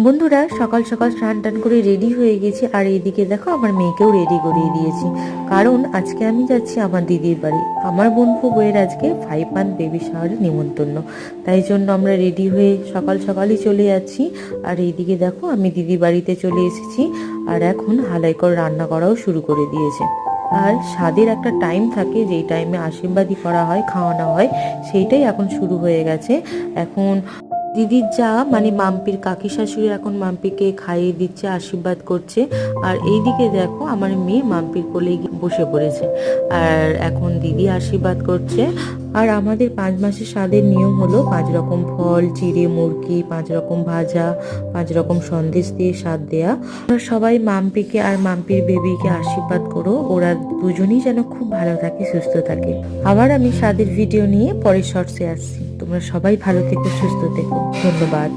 বন্ধুরা সকাল সকাল স্নান টান করে রেডি হয়ে গেছি, আর এইদিকে দেখো আমার মেয়েকেও রেডি করিয়ে দিয়েছি, কারণ আজকে আমি যাচ্ছি আমার দিদির বাড়ি। আমার বোনপো বইয়ের আজকে 5 মান্থ বেবি শাওয়ারের নিমন্ত্রণ, তাই জন্য আমরা রেডি হয়ে সকাল সকালই চলে যাচ্ছি। আর এইদিকে দেখো আমি দিদির বাড়িতে চলে এসেছি, আর এখন হালাই করে রান্না করাও শুরু করে দিয়েছে। আর স্বাদের একটা টাইম থাকে, যেই টাইমে আশীর্বাদী করা হয়, খাওয়ানো হয়, সেইটাই এখন শুরু হয়ে গেছে। এখন দিদির যা মানে মাম্পির কাকি শাশুড়ি এখন মাম্পিকে খাইয়ে দিচ্ছে, আশীর্বাদ করছে। আর এইদিকে দেখো আমার মেয়ে মাম্পির কোলে গিয়ে বসে পড়েছে, আর এখন দিদি আশীর্বাদ করছে। আর আমাদের 5 মাসের স্বাদের নিয়ম হলো 5 রকম ফল, চিড়ে, মুরগি, 5 রকম ভাজা, 5 রকম সন্দেশ দিয়ে স্বাদ দেয়া। আমরা সবাই মাম্পিকে আর মাম্পির বেবিকে আশীর্বাদ করো, ওরা দুজনেই যেন খুব ভালো থাকে, সুস্থ থাকে। আবার আমি স্বাদের ভিডিও নিয়ে পরের শর্টসে আসছি। তোমরা সবাই ভালো থেকো, সুস্থ থেকো। ধন্যবাদ।